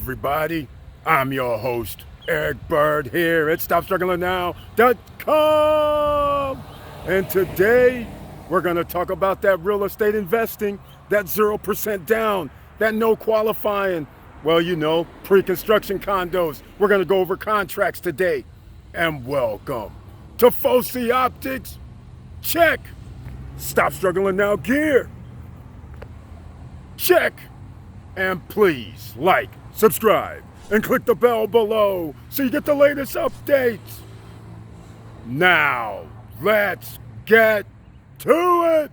everybody? I'm your host, Eric Bird, here at StopStrugglingNow.com. And today, we're going to talk about that real estate investing, that 0% down, that no qualifying, well, pre-construction condos. We're going to go over contracts today. And welcome to Foci Optics. Check. Stop Struggling Now gear. Check. And please like, subscribe, and click the bell below so you get the latest updates. Now, let's get to it.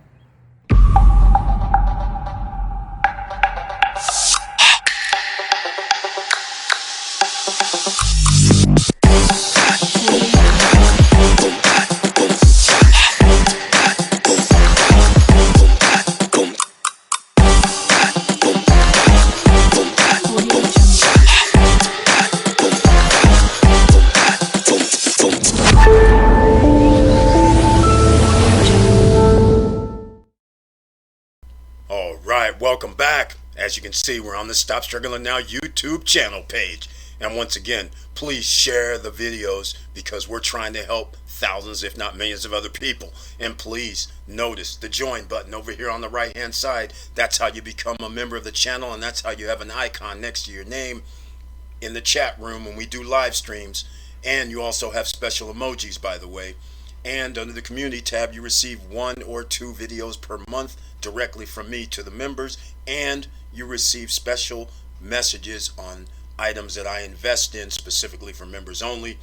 Welcome back. As you can see, we're on the Stop Struggling Now YouTube channel page. And once again, please share the videos because we're trying to help thousands, if not millions of other people. And please notice the join button over here on the right hand side. That's how you become a member of the channel, and that's how you have an icon next to your name in the chat room when we do live streams. And you also have special emojis, by the way. And under the community tab, you receive 1 or 2 videos per month directly from me to the members, and you receive special messages on items that I invest in specifically for members only.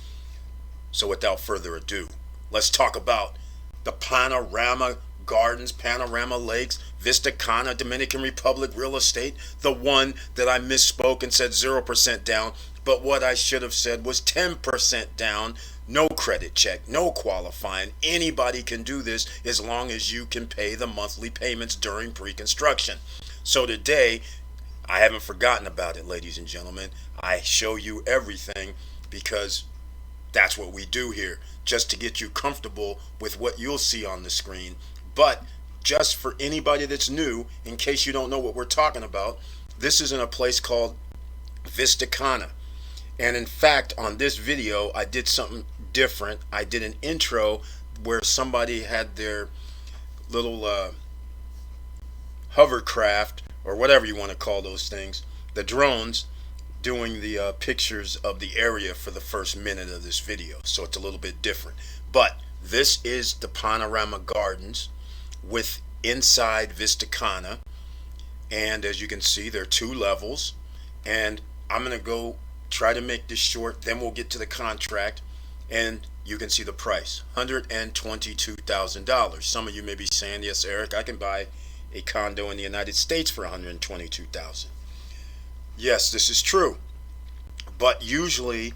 So without further ado, let's talk about the Panorama Gardens, Panorama Lakes, Vista Cana, Dominican Republic real estate, the one that I misspoke and said 0% down, but what I should have said was 10% down. No credit check, no qualifying. Anybody can do this as long as you can pay the monthly payments during pre-construction. So today, I haven't forgotten about it, ladies and gentlemen. I show you everything because that's what we do here, just to get you comfortable with what you'll see on the screen. But just for anybody that's new, in case you don't know what we're talking about, this is in a place called Vista Cana. And in fact, on this video, I did something different. I did an intro where somebody had their little hovercraft, or whatever you want to call those things, the drones, doing the pictures of the area for the first minute of this video. So it's a little bit different. But this is the Panorama Gardens with inside Vista Cana. And as you can see, there are 2 levels. And I'm going to go try to make this short, then we'll get to the contract, and you can see the price, $122,000. Some of you may be saying, yes, Eric, I can buy a condo in the United States for $122,000. Yes, this is true, but usually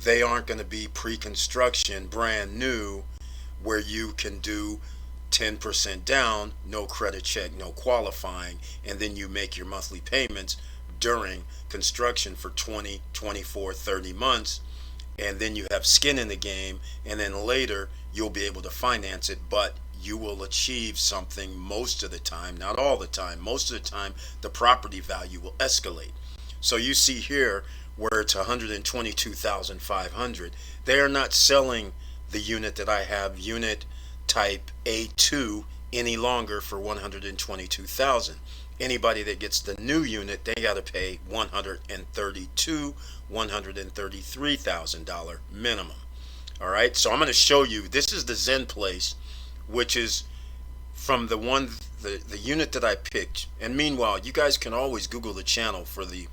they aren't going to be pre-construction, brand new, where you can do 10% down, no credit check, no qualifying, and then you make your monthly payments during construction for 20, 24, 30 months, and then you have skin in the game, and then later you'll be able to finance it, but you will achieve something most of the time, not all the time. Most of the time the property value will escalate. So you see here where it's $122,500. They are not selling the unit that I have, unit type A2, any longer for $122,000. Anybody that gets the new unit, they got to pay $133,000 minimum. All right, so I'm going to show you. This is the Zen place, which is from the unit that I picked. And meanwhile, you guys can always Google the channel for the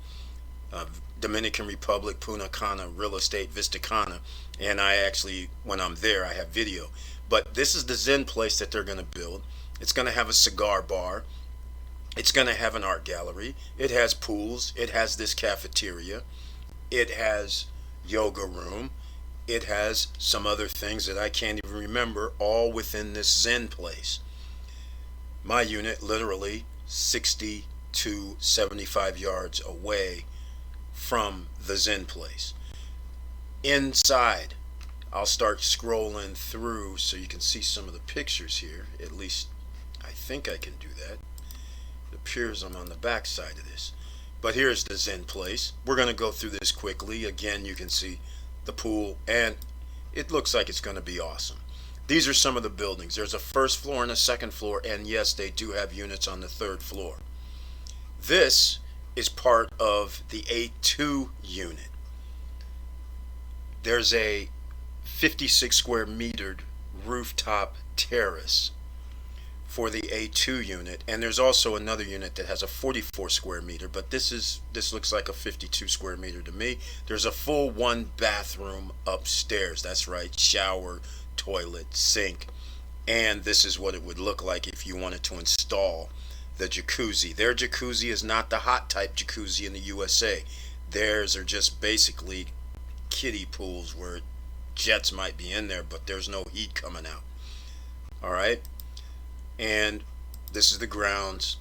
Dominican Republic, Punta Cana real estate, Vista Cana, and I actually, when I'm there, I have video. But this is the Zen place that they're going to build. It's going to have a cigar bar. It's going to have an art gallery. It has pools. It has this cafeteria. It has yoga room. It has some other things that I can't even remember, all within this Zen place. My unit literally 60 to 75 yards away from the Zen place. Inside, I'll start scrolling through so you can see some of the pictures here. At least I think I can do that. It appears I'm on the back side of this. But here's the Zen place. We're going to go through this quickly. Again, you can see the pool, and it looks like it's going to be awesome. These are some of the buildings. There's a first floor and a second floor, and yes, they do have units on the third floor. This is part of the A2 unit. There's a 56 square metered rooftop terrace for the A2 unit, and there's also another unit that has a 44 square meter, but this looks like a 52 square meter to me. There's a full 1 bathroom upstairs. That's right, shower, toilet, sink, and this is what it would look like if you wanted to install the jacuzzi. Their jacuzzi is not the hot type jacuzzi in the USA. Theirs are just basically kiddie pools where jets might be in there, but there's no heat coming out. All right, and this is the grounds.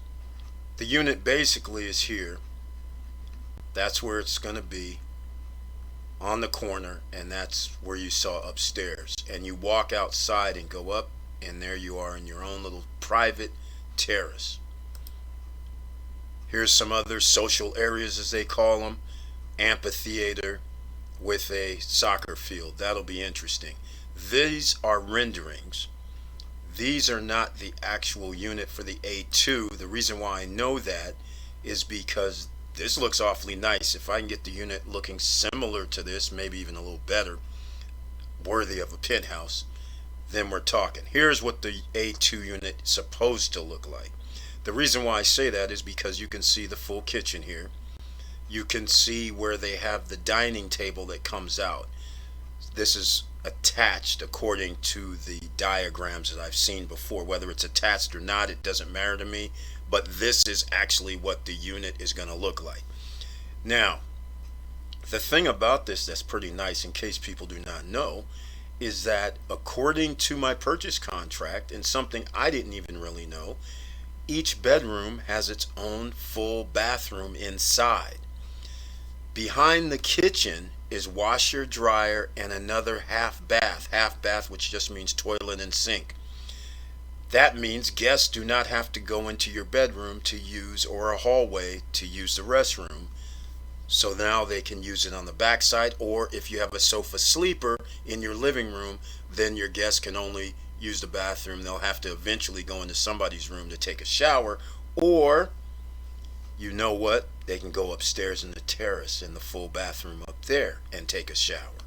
The unit basically is here. That's where it's going to be, on the corner, and that's where you saw upstairs. And you walk outside and go up, and there you are in your own little private terrace. Here's some other social areas, as they call them. Amphitheater with a soccer field. That'll be interesting. These are renderings. These are not the actual unit for the A2. The reason why I know that is because this looks awfully nice. If I can get the unit looking similar to this, maybe even a little better, worthy of a penthouse, then we're talking. Here's what the A2 unit is supposed to look like. The reason why I say that is because you can see the full kitchen here. You can see where they have the dining table that comes out. This is attached according to the diagrams that I've seen before. Whether it's attached or not, it doesn't matter to me, but this is actually what the unit is going to look like. Now, the thing about this that's pretty nice, in case people do not know, is that according to my purchase contract, and something I didn't even really know, each bedroom has its own full bathroom inside. Behind the kitchen is washer, dryer, and another half bath, which just means toilet and sink. That means guests do not have to go into your bedroom to use, or a hallway to use the restroom. So now they can use it on the backside, or if you have a sofa sleeper in your living room, then your guests can only use the bathroom. They'll have to eventually go into somebody's room to take a shower, or you know what? They can go upstairs in the terrace in the full bathroom up there and take a shower.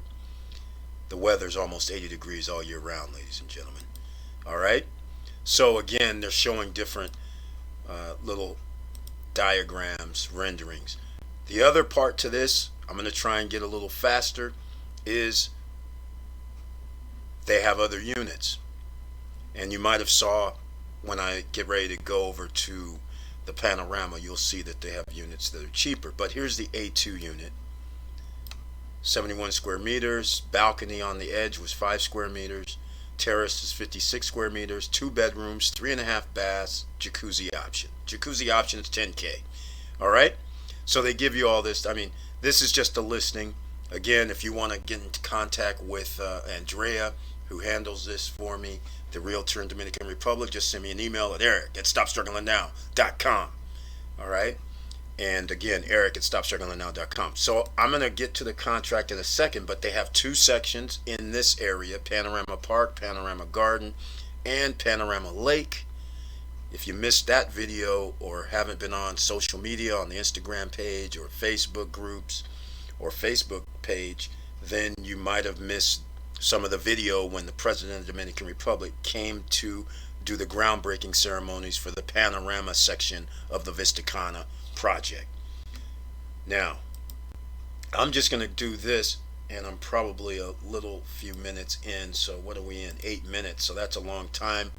The weather's almost 80 degrees all year round, ladies and gentlemen. All right? So again, they're showing different little diagrams, renderings. The other part to this, I'm going to try and get a little faster, is they have other units. And you might have saw when I get ready to go over to the Panorama, you'll see that they have units that are cheaper. But here's the A2 unit. 71 square meters. Balcony on the edge was 5 square meters. Terrace is 56 square meters. 2 bedrooms, 3.5 baths. Jacuzzi option. Jacuzzi option is $10K. All right? So they give you all this. I mean, this is just a listing. Again, if you want to get into contact with Andrea, who handles this for me, the realtor in Dominican Republic, just send me an email at eric@stopstrugglingnow.com. All right? And again, eric@stopstrugglingnow.com. So I'm going to get to the contract in a second, but they have 2 sections in this area: Panorama Park, Panorama Garden, and Panorama Lake. If you missed that video or haven't been on social media, on the Instagram page or Facebook groups or Facebook page, then you might have missed some of the video when the President of the Dominican Republic came to do the groundbreaking ceremonies for the Panorama section of the Vista Cana project. Now, I'm just going to do this, and I'm probably a little few minutes in. So what are we in? 8 minutes. So that's a long time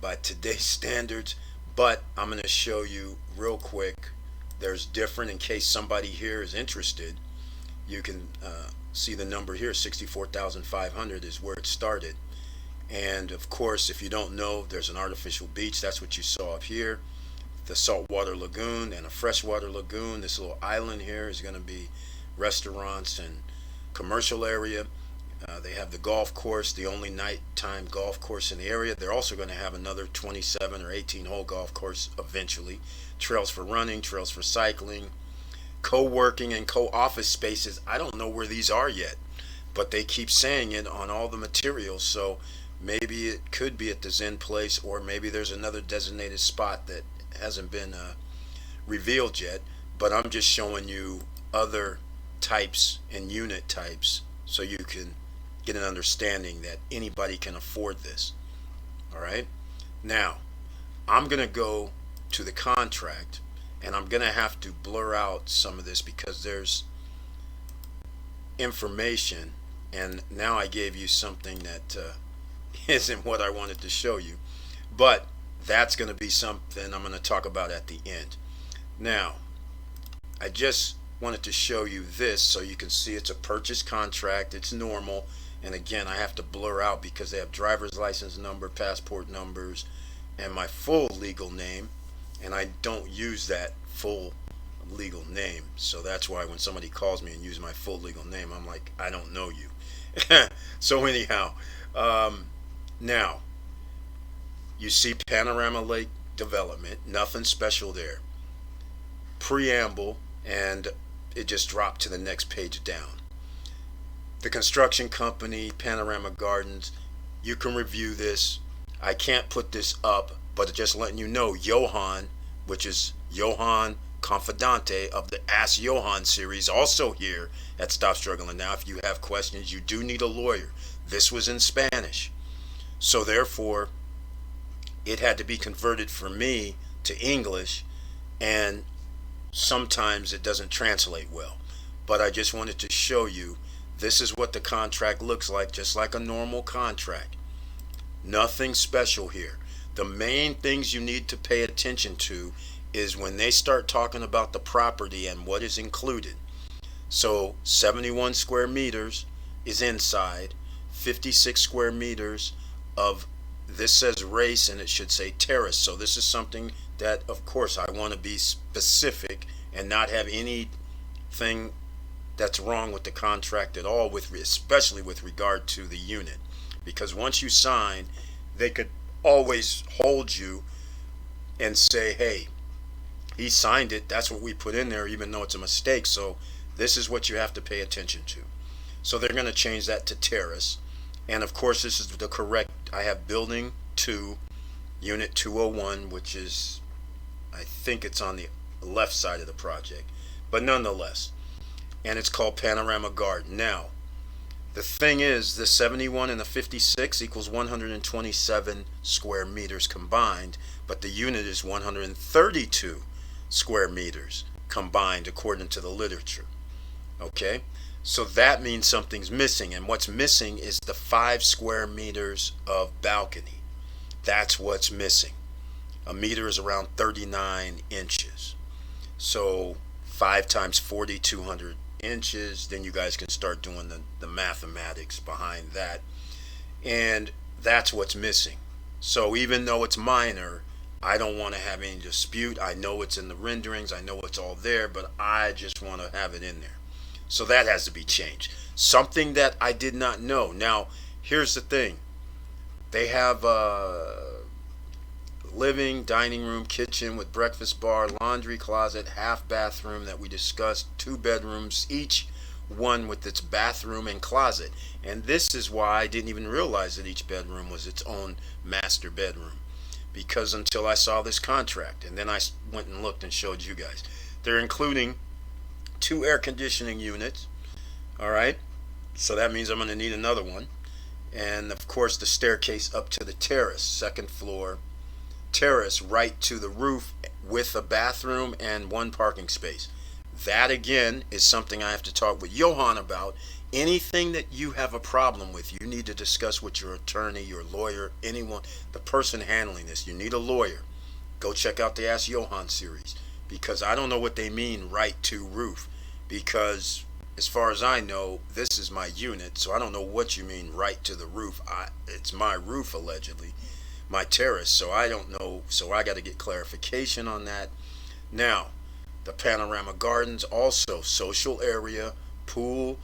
by today's standards. But I'm going to show you real quick. There's different, in case somebody here is interested. You can see the number here, 64,500 is where it started. And of course, if you don't know, there's an artificial beach. That's what you saw up here. The saltwater lagoon and a freshwater lagoon. This little island here is going to be restaurants and commercial area. They have the golf course, the only nighttime golf course in the area. They're also going to have another 27 or 18 hole golf course eventually. Trails for running, trails for cycling, co-working and co-office spaces. I don't know where these are yet, but they keep saying it on all the materials. So maybe it could be at the Zen place, or maybe there's another designated spot that hasn't been revealed yet. But I'm just showing you other types and unit types so you can get an understanding that anybody can afford this. All right. Now, I'm going to go to the contract, and I'm going to have to blur out some of this because there's information, and now I gave you something that isn't what I wanted to show you. But that's going to be something I'm going to talk about at the end. Now, I just wanted to show you this so you can see it's a purchase contract. It's normal. And again, I have to blur out because they have driver's license number, passport numbers, and my full legal name. And I don't use that full legal name. So that's why when somebody calls me and uses my full legal name, I'm like, I don't know you. So anyhow, now, you see Panorama Lake Development. Nothing special there. Preamble, and it just dropped to the next page down. The construction company, Panorama Gardens, you can review this. I can't put this up, but just letting you know, Johan, which is Johan Confidante of the Ask Johan series, also here at Stop Struggling Now. If you have questions, you do need a lawyer. This was in Spanish. So therefore, it had to be converted for me to English, and sometimes it doesn't translate well. But I just wanted to show you this is what the contract looks like, just like a normal contract. Nothing special here. The main things you need to pay attention to is when they start talking about the property and what is included. So 71 square meters is inside, 56 square meters of, this says race and it should say terrace. So this is something that, of course, I want to be specific and not have anything that's wrong with the contract at all, especially with regard to the unit. Because once you sign, they could always hold you and say, hey, he signed it, that's what we put in there, even though it's a mistake. So this is what you have to pay attention to. So they're going to change that to terrace. And of course, this is the correct, I have building 2, unit 201, which is, I think it's on the left side of the project, but nonetheless, and it's called Panorama Garden. Now, the thing is, the 71 and the 56 equals 127 square meters combined, but the unit is 132 square meters combined according to the literature. Okay, so that means something's missing, and what's missing is the 5 square meters of balcony. That's what's missing. A meter is around 39 inches. So 5 times 40, 200 inches. Then you guys can start doing the mathematics behind that. And that's what's missing. So even though it's minor, I don't want to have any dispute. I know it's in the renderings. I know it's all there, but I just want to have it in there. So that has to be changed. Something that I did not know. Now, here's the thing. They have living, dining room, kitchen with breakfast bar, laundry closet, half bathroom that we discussed, 2 bedrooms, each one with its bathroom and closet. And this is why I didn't even realize that each bedroom was its own master bedroom, because until I saw this contract, and then I went and looked and showed you guys. They're including 2 air conditioning units. All right, so that means I'm going to need another one. And of course the staircase up to the terrace, 2nd floor terrace, right to the roof with a bathroom and 1 parking space. That again is something I have to talk with Johan about. Anything that you have a problem with, you need to discuss with your attorney, your lawyer, anyone, the person handling this. You need a lawyer. Go check out the Ask Johan series, because I don't know what they mean right to roof, because as far as I know, this is my unit, so I don't know what you mean right to the roof. It's my roof, allegedly, my terrace, so I don't know, so I got to get clarification on that. Now, the Panorama Gardens, also social area, pool,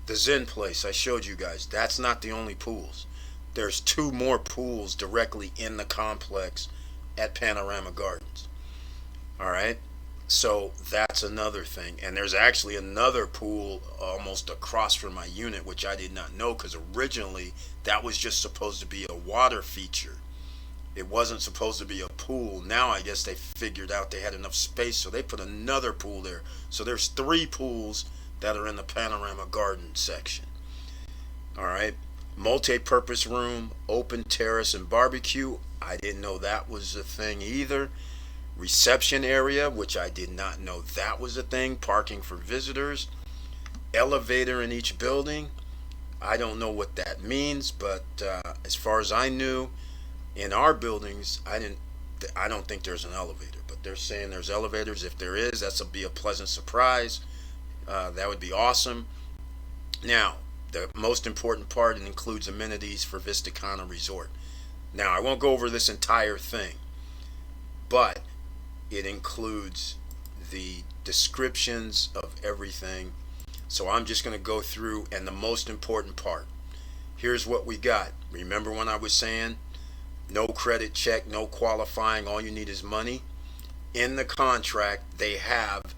The Zen place I showed you guys, that's not the only pools. There's two more pools directly in the complex at Panorama Gardens. All right. So that's another thing. And there's actually another pool almost across from my unit, which I did not know, because originally that was just supposed to be a water feature. It wasn't supposed to be a pool. Now I guess they figured out they had enough space, so they put another pool there. So there's three pools that are in the Panorama Garden section. All right. Multi-purpose room, open terrace, and barbecue. I didn't know that was a thing either. Reception area, which I did not know that was a thing. Parking for visitors. Elevator in each building. I don't know what that means, but as far as I knew, in our buildings, I don't think there's an elevator, but they're saying there's elevators. If there is, that's be a pleasant surprise. That would be awesome. Now, the most important part, it includes amenities for Vista Cana Resort. Now, I won't go over this entire thing, but it includes the descriptions of everything. So I'm just going to go through, and the most important part. Here's what we got. Remember when I was saying no credit check, no qualifying, all you need is money? In the contract, they have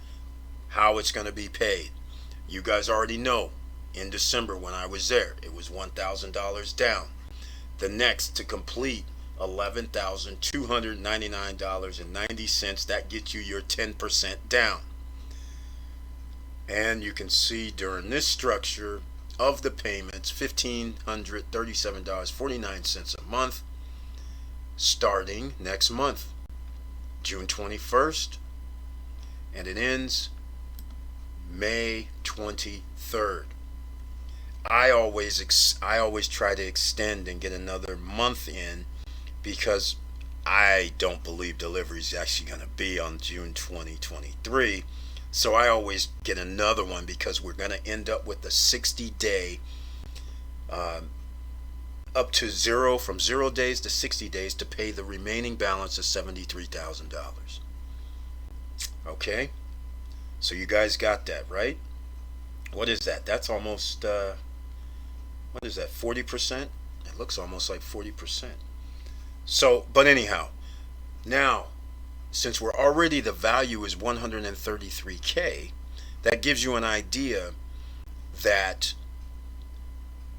how it's going to be paid. You guys already know. In December when I was there, it was $1,000 down. The next to complete, $11,299.90. That gets you your 10% down. And you can see during this structure of the payments, $1,537.49 a month, starting next month, June 21st, and it ends May 23rd. I always try to extend and get another month in, because I don't believe delivery is actually going to be on June 2023. So I always get another one, because we're going to end up with a 60-day up to zero, from 0 days to 60 days to pay the remaining balance of $73,000. Okay, so you guys got that, right? What is that? That's almost what is that, 40%? It looks almost like 40%. So, but anyhow, now, since we're already, the value is 133K, that gives you an idea that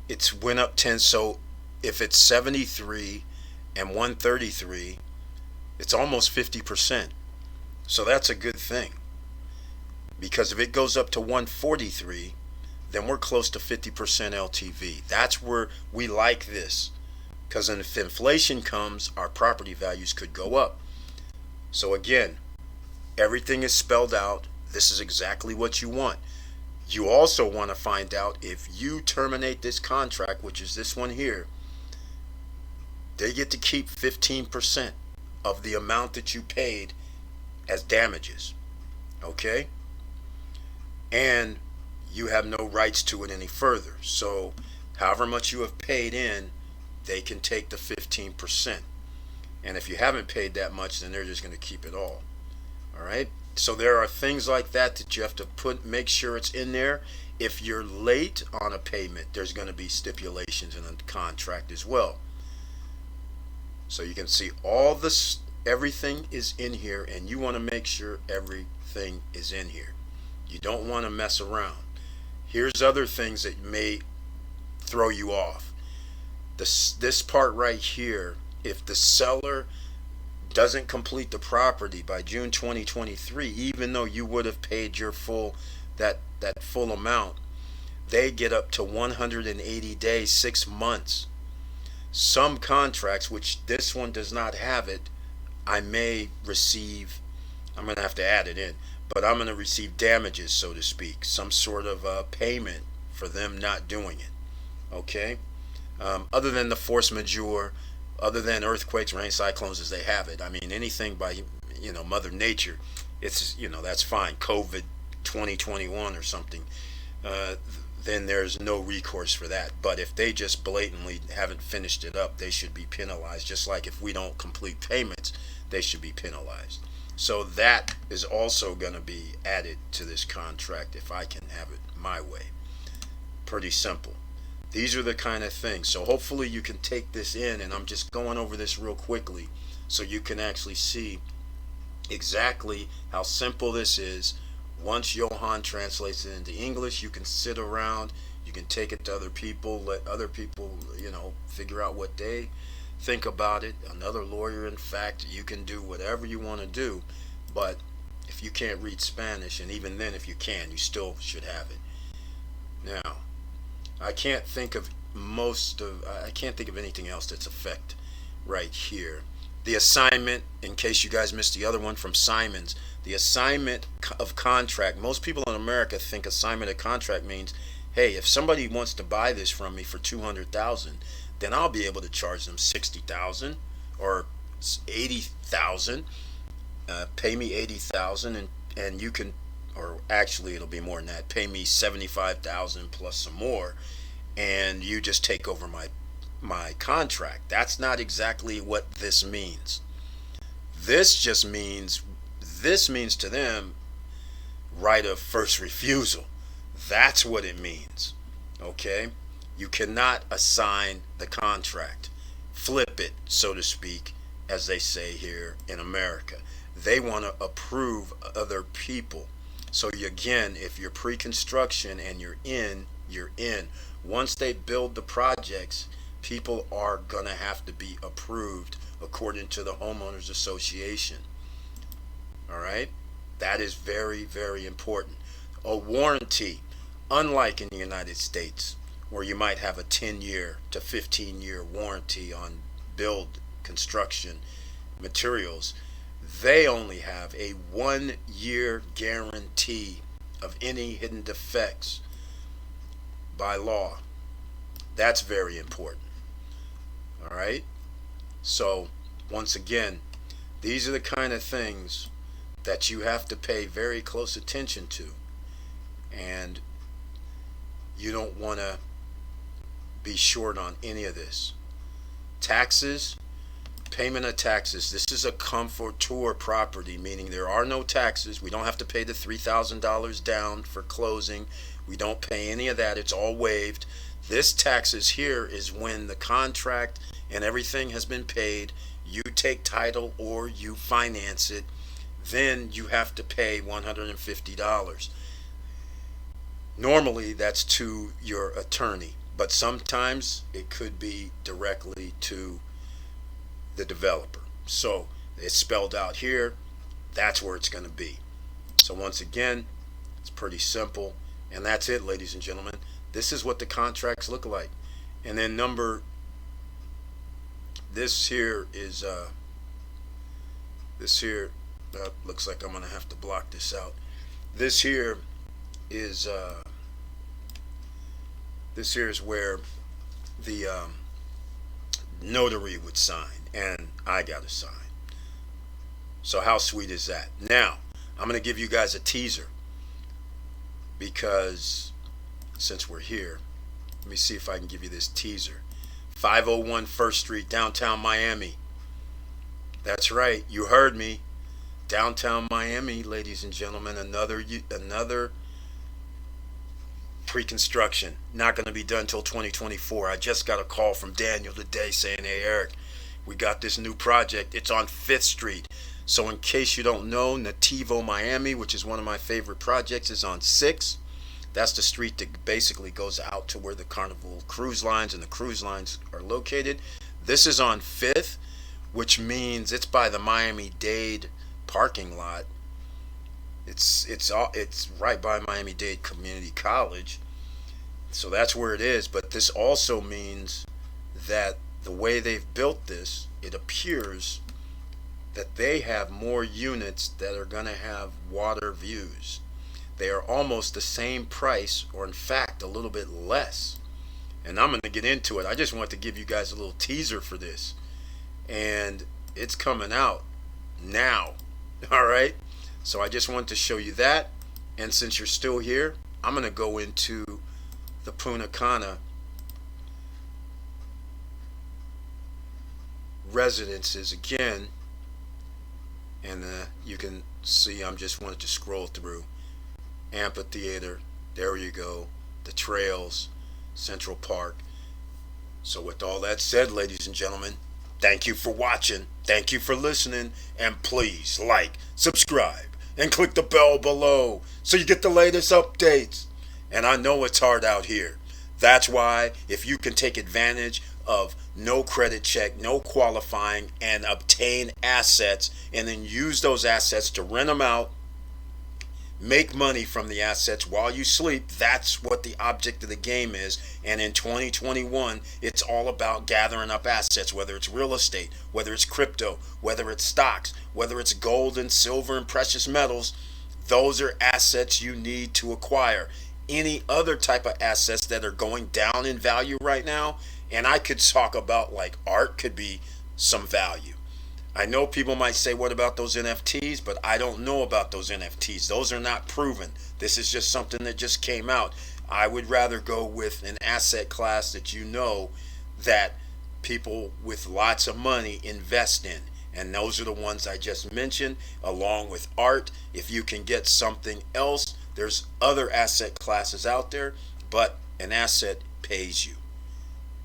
it's went up 10. So if it's 73 and 133, it's almost 50%. So that's a good thing, because if it goes up to 143, then we're close to 50% LTV. That's where we like this, because if inflation comes, our property values could go up. So again, everything is spelled out. This is exactly what you want. You also want to find out, if you terminate this contract, which is this one here, they get to keep 15% of the amount that you paid as damages. Okay? And you have no rights to it any further. So however much you have paid in, they can take the 15%. And if you haven't paid that much, then they're just going to keep it all. All right? So there are things like that that you have to make sure it's in there. If you're late on a payment, there's going to be stipulations in the contract as well. So you can see all this, everything is in here, and you want to make sure everything is in here. You don't want to mess around. Here's other things that may throw you off. This part right here, if the seller doesn't complete the property by June 2023, even though you would have paid your full, that full amount, they get up to 180 days, 6 months. Some contracts, which this one does not have it, I may receive, I'm going to have to add it in, but I'm going to receive damages, so to speak, some sort of payment for them not doing it. Okay? Other than the force majeure, other than earthquakes, rain, cyclones, as they have it. I mean, anything by, Mother Nature, it's, that's fine. COVID 2021 or something, then there's no recourse for that. But if they just blatantly haven't finished it up, they should be penalized. Just like if we don't complete payments, they should be penalized. So that is also going to be added to this contract if I can have it my way. Pretty simple. These are the kind of things. So hopefully you can take this in, and I'm just going over this real quickly so you can actually see exactly how simple this is. Once Johan translates it into English, you can sit around, you can take it to other people, let other people, figure out what they think about it. Another lawyer, in fact, you can do whatever you want to do, but if you can't read Spanish, and even then if you can, you still should have it. Now, I can't think of anything else that's effect right here. The assignment, in case you guys missed the other one from Simon's, the assignment of contract. Most people in America think assignment of contract means, hey, if somebody wants to buy this from me for 200,000, then I'll be able to charge them 60,000 or 80,000. Pay me 80,000, and you can, or actually it'll be more than that. Pay me 75,000 plus some more, and you just take over my contract. That's not exactly what this means. This means to them right of first refusal. That's what it means. Okay? You cannot assign the contract, flip it, so to speak, as they say here in America. They want to approve other people. So again, if you're pre-construction and you're in, you're in. Once they build the projects, people are going to have to be approved according to the homeowners association. All right? That is very, very important. A warranty, unlike in the United States, where you might have a 10-year to 15-year warranty on build construction materials, they only have a 1-year guarantee of any hidden defects by law. That's very important. All right? So, once again, these are the kind of things that you have to pay very close attention to. And you don't want to be short on any of this. Taxes, payment of taxes. This is a comfortor property, meaning there are no taxes. We don't have to pay the $3,000 down for closing. We don't pay any of that. It's all waived. This taxes here is when the contract and everything has been paid. You take title or you finance it. Then you have to pay $150. Normally that's to your attorney, but sometimes it could be directly to the developer. So it's spelled out here. That's where it's going to be. So once again, it's pretty simple, and that's it, ladies and gentlemen. This is what the contracts look like. And then this here is looks like I'm gonna have to block this out. This here is where the notary would sign, and I gotta sign. So how sweet is that? Now I'm gonna give you guys a teaser, because since we're here, let me see if I can give you this teaser. 501 First Street, downtown Miami. That's right, you heard me. Downtown Miami, ladies and gentlemen. Another pre-construction. Not going to be done till 2024. I just got a call from Daniel today saying, hey Eric, we got this new project. It's on 5th Street. So in case you don't know, Nativo Miami, which is one of my favorite projects, is on 6th. That's the street that basically goes out to where the Carnival cruise lines and the cruise lines are located. This is on 5th, which means it's by the Miami-Dade parking lot. It's right by Miami-Dade Community College. So that's where it is. But this also means that the way they've built this, it appears that they have more units that are going to have water views. They are almost the same price, or in fact a little bit less. And I'm going to get into it. I just want to give you guys a little teaser for this. And it's coming out now. All right? So I just want to show you that. And since you're still here, I'm going to go into the Vista Cana residences again. And you can see I'm just wanted to scroll through. Amphitheater, there you go. The trails, Central Park. So with all that said, ladies and gentlemen, thank you for watching, thank you for listening, and please like, subscribe, and click the bell below so you get the latest updates. And I know it's hard out here. That's why if you can take advantage of no credit check, no qualifying, and obtain assets, and then use those assets to rent them out, make money from the assets while you sleep. That's what the object of the game is. And in 2021, it's all about gathering up assets, whether it's real estate, whether it's crypto, whether it's stocks, whether it's gold and silver and precious metals. Those are assets you need to acquire. Any other type of assets that are going down in value right now, and I could talk about like art could be some value. I know people might say, what about those NFTs? But I don't know about those NFTs. Those are not proven. This is just something that just came out. I would rather go with an asset class that you know that people with lots of money invest in. And those are the ones I just mentioned, along with art. If you can get something else, there's other asset classes out there, but an asset pays you.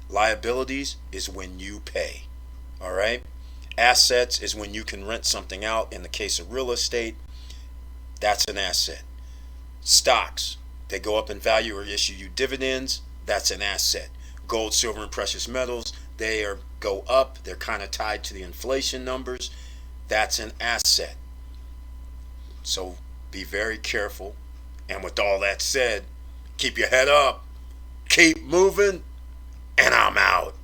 Liabilities is when you pay. All right? Assets is when you can rent something out. In the case of real estate, that's an asset. Stocks, they go up in value or issue you dividends, that's an asset. Gold, silver, and precious metals, go up, they're kind of tied to the inflation numbers, that's an asset. So be very careful. And with all that said, keep your head up, keep moving, and I'm out.